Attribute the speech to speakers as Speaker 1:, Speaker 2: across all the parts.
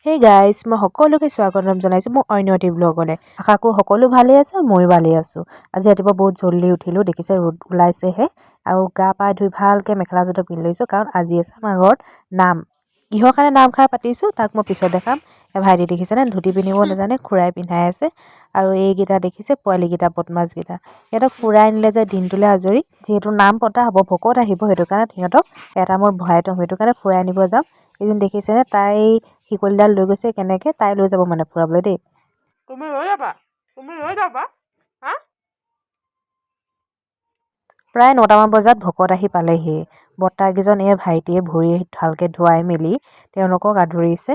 Speaker 1: Hey guys মই সকলোকে স্বাগতম জনাইছোঁ মোৰ অন্য এটি ব্লগলৈ। আশা কৰোঁ সকলো ভালেই আছে, ময়ো ভালেই আছোঁ। আজি ৰাতিপুৱা বহুত জল্দি উঠিলোঁ, দেখিছে ৰ'দ ওলাইছেহে। আৰু গা পা ধুই ভালকৈ মেখেলা চাদৰ পিন্ধি লৈছোঁ, কাৰণ আজি আছে আমাৰ ঘৰত নাম। কিহৰ কাৰণে নামষাৰ পাতিছোঁ তাক মই পিছত দেখাম। ভাইটি দেখিছেনে ধুতি পিন্ধিব নাজানে, খুৰাই পিন্ধাই আছে। আৰু এইকেইটা দেখিছে পোৱালীকেইটা বদমাছকেইটা, সিহঁতক খুৰাই নিলে যে দিনটোলৈ আজৰি। যিহেতু নাম পতা হ'ব, ভকত আহিব, সেইটো কাৰণে সিহঁতক এটা মই ভৰাই থ'ম, সেইটো কাৰণে ফুৰাই নিব যাম। এদিন দেখিছেনে তাই শিকলিডাল লৈ গৈছে, কেনেকৈ তাই লৈ যাব মানে ফুৰাবলৈ দেই।
Speaker 2: তুমি লৈ যাবা হা?
Speaker 1: প্ৰায় 9টামান বজাত ভকত আহি পালেহি। বৰ্তাকেইজন এই ভাইটিয়ে ভৰি ভালকৈ ধুৱাই মেলি তেওঁলোকক আদৰিছে।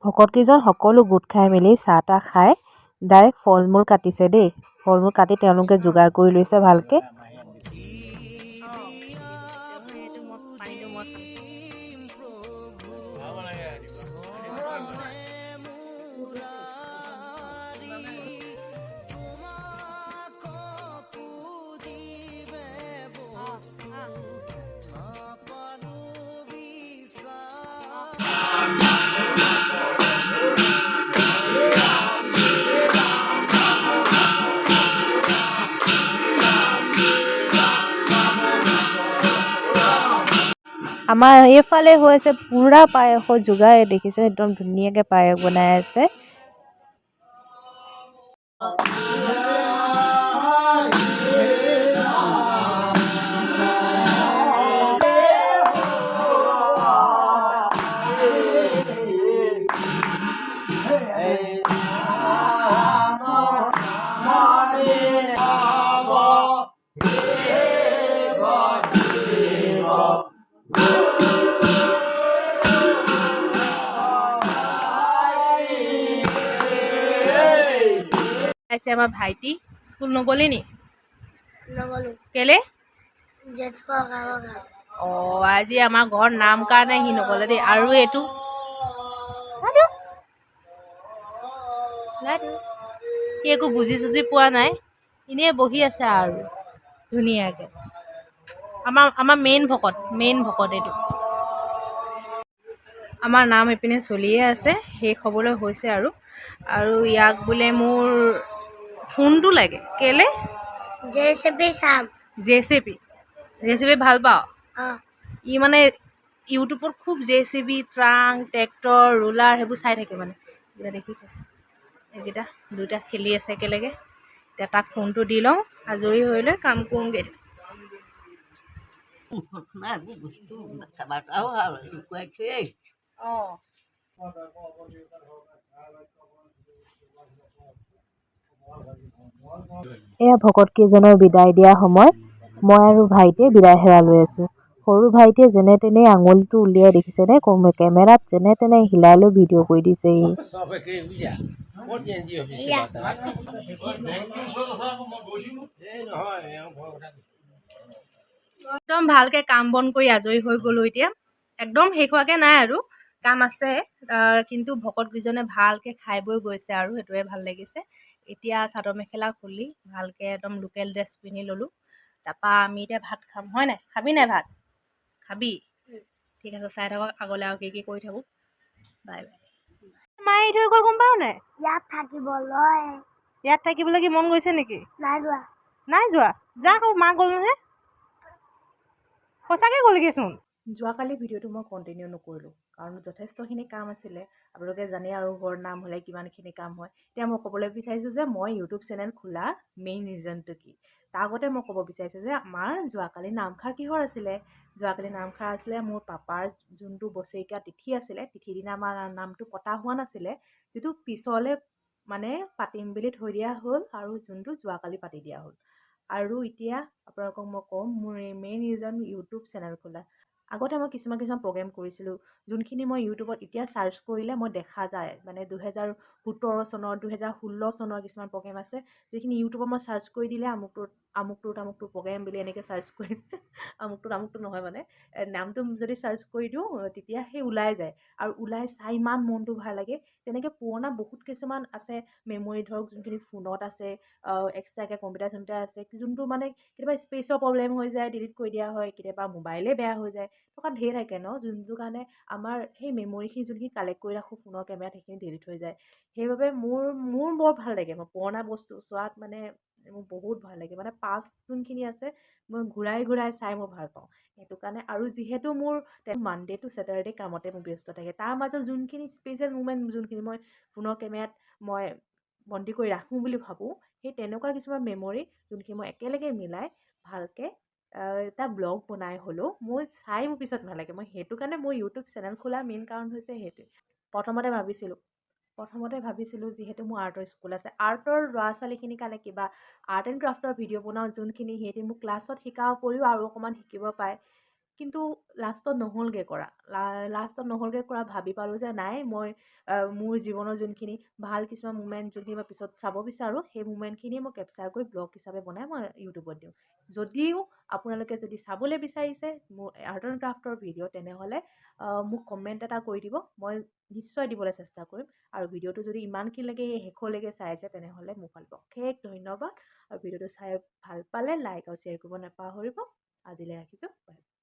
Speaker 1: ভকতকেইজন সকলো গোট খাই মেলি চাহ তাহ খাই ডাইৰেক্ট ফল মূল কাটিছে দেই। ফল মূল কাটি তেওঁলোকে যোগাৰ কৰি লৈছে ভালকৈ। আমাৰ এইফালে হৈছে পূৰা পায়সৰ যোগাৰ, দেখিছে একদম ধুনীয়াকৈ পায়স বনাই আছে।
Speaker 2: আমাৰ ভাইটি স্কুল নগ'লে নি?
Speaker 3: নগলো
Speaker 2: কেলে?
Speaker 3: জেঠুৱা
Speaker 2: আজি আমাৰ ঘৰত নাম কাৰণে সি নগ'লে দেই। আৰু এইটো সি একো বুজি চুজি পোৱা নাই, এনেই বহি আছে আৰু ধুনীয়াকৈ। আমাৰ মেইন ভকত এইটো। আমাৰ নাম এইপিনে চলিয়ে আছে, শেষ হ'বলৈ হৈছে আৰু ইয়াক বোলে মোৰ ফোনটো লাগে। কেলে? জেচিবি ভাল পাওঁ। ই মানে ইউটিউবত খুব জেচিবি, ট্ৰাংক, ট্ৰেক্টৰ, ৰুলাৰ সেইবোৰ চাই থাকে মানে। এতিয়া দেখিছে এইকেইটা দুইটা খেলি আছে একেলগে। এতিয়া তাক ফোনটো দি লওঁ, আজৰি হৈ লৈ কাম কৰোঁগৈ।
Speaker 1: এয়া ভকতকেইজনৰ বিদায় দিয়া সময়। মই আৰু ভাইটিয়ে বিদায় সেৱা লৈ আছোঁ। সৰু ভাইটিয়ে যেনে তেনে আঙুলিটো উলিয়াই দেখিছেনে, কেমেৰাত যেনে তেনে হিলাই লৈ ভিডিঅ' কৰি দিছে ই।
Speaker 2: একদম ভালকৈ কাম বন কৰি আজৰি হৈ গ'লোঁ। এতিয়া একদম শেষ হোৱাকৈ নাই আৰু কাম আছে, কিন্তু ভকতকেইজনে ভালকৈ খাই বৈ গৈছে আৰু সেইটোৱে ভাল লাগিছে। এতিয়া চাদৰ মেখেলা খুলি ভালকৈ একদম লোকেল ড্ৰেছ পিন্ধি ল'লোঁ। তাৰপৰা আমি এতিয়া ভাত খাম, হয় নাই? খাবি নাই ভাত? খাবি? ঠিক আছে, চাই থাকক আগলৈ আৰু কি কৰি থাকোঁ। Bye bye. মায়ে এৰি থৈ গ'ল, গম পাৱ নাই? ইয়াত থাকিবলৈ কি মন গৈছে নেকি? নাই যোৱা? যা আকৌ, মা গ'ল নহয়। সঁচাকৈ গ'লগৈচোন। যোৱাকালি ভিডিঅ'টো মই কণ্টিনিউ নকৰিলোঁ, কাৰণ যথেষ্টখিনি কাম আছিলে। আপোনালোকে জানে আৰু ঘৰত নাম হ'লে কিমানখিনি কাম হয়। এতিয়া মই ক'বলৈ বিচাৰিছোঁ যে মই ইউটিউব চেনেল খোলা মেইন ৰিজনটো কি। তাৰ আগতে মই ক'ব বিচাৰিছোঁ যে আমাৰ যোৱাকালি নামষাৰ কিহৰ আছিলে? যোৱাকালি নামষাৰ আছিলে মোৰ পাপাৰ যোনটো বছৰেকীয়া তিথি আছিলে, তিথিৰ দিনা আমাৰ নামটো পতা হোৱা নাছিলে, যিটো পিছলৈ মানে পাতিম বুলি থৈ দিয়া হ'ল, আৰু যোনটো যোৱাকালি পাতি দিয়া হ'ল। আৰু এতিয়া আপোনালোকক মই ক'ম মোৰ মেইন ৰিজন ইউটিউব চেনেল খোলা। আগতে মই কিছুমান প্ৰগ্ৰেম কৰিছিলোঁ, যোনখিনি মই ইউটিউবত এতিয়া চাৰ্চ কৰিলে মই দেখা যায়। মানে 2017 চনৰ 2016 চনৰ কিছুমান প্ৰগ্ৰেম আছে, যিখিনি ইউটিউবত মই চাৰ্চ কৰি দিলে আমুকটো প্ৰগ্ৰেম বুলি এনেকৈ চাৰ্চ কৰি আমুকটো নহয় মানে নামটো যদি চাৰ্চ কৰি দিওঁ তেতিয়া সেই ওলাই যায়। আৰু ওলাই চাই ইমান মনটো ভাল লাগে। তেনেকৈ পুৰণা বহুত কিছুমান আছে মেমৰি, ধৰক যোনখিনি ফোনত আছে, এক্সট্ৰাকৈ কম্পিউটাৰ চম্পিউটাৰ আছে, যোনটো মানে কেতিয়াবা স্পেচৰ প্ৰব্লেম হৈ যায়, ডিলিট কৰি দিয়া হয়, কেতিয়াবা মোবাইলে বেয়া হৈ যায়, থকা ঢেৰ থাকে ন যোনটো কাৰণে আমাৰ সেই মেমৰিখিনি যোনখিনি কালেক্ট কৰি ৰাখোঁ ফোনৰ কেমেৰাত সেইখিনি ডিলিট হৈ যায় সেইবাবে মোৰ বৰ ভাল লাগে মই পুৰণা বস্তু চোৱাত মানে মোৰ বহুত ভাল লাগে মানে পাষ্ট যোনখিনি আছে মই ঘূৰাই ঘূৰাই চাই মই ভাল পাওঁ সেইটো কাৰণে আৰু যিহেতু মোৰ মানডে টু ছেটাৰডে কামতে মোৰ ব্যস্ত থাকে তাৰ মাজত যোনখিনি স্পেচিয়েল মুমেণ্ট যোনখিনি মই ফোনৰ কেমেৰাত মই বন্দী কৰি ৰাখোঁ বুলি ভাবোঁ সেই তেনেকুৱা কিছুমান মেমৰি যোনখিনি মই একেলগে মিলাই ভালকৈ এটা ব্লগ বনাই হ'লেও মই চাই মোৰ পিছত নালাগে মই সেইটো কাৰণে মোৰ ইউটিউব চেনেল খোলা মেইন কাৰণ হৈছে সেইটোৱে প্ৰথমতে ভাবিছিলোঁ যিহেতু মোৰ আৰ্টৰ স্কুল আছে আৰ্টৰ ল'ৰা ছোৱালীখিনিৰ কাৰণে কিবা আৰ্ট এণ্ড ক্ৰাফ্টৰ ভিডিঅ' বনাওঁ যোনখিনি সিহঁতি মোক ক্লাছত শিকাৰ উপৰিও আৰু অকণমান শিকিব পায় কিন্তু লাষ্টত নহ'লগৈ কৰা ভাবি পালোঁ যে নাই মই মোৰ জীৱনৰ যোনখিনি ভাল কিছুমান মুমেণ্ট যোনখিনি মই পিছত চাব বিচাৰোঁ সেই মুমেণ্টখিনিয়ে মই কেপচাৰ কৰি ব্লগ হিচাপে বনাই মই ইউটিউবত দিওঁ যদিও আপোনালোকে যদি চাবলৈ বিচাৰিছে মোৰ আৰ্ট এণ্ড ক্ৰাফ্টৰ ভিডিঅ' তেনেহ'লে মোক কমেণ্ট এটা কৰি দিব মই নিশ্চয় দিবলৈ চেষ্টা কৰিম আৰু ভিডিঅ'টো যদি ইমানখিনিলৈকে শেষলৈকে চাইছে তেনেহ'লে মোক ভাল পাওঁ অশেষ ধন্যবাদ আৰু ভিডিঅ'টো চাই ভাল পালে লাইক আৰু শ্বেয়াৰ কৰিব নাপাহৰিব আজিলৈ ৰাখিছোঁ বাই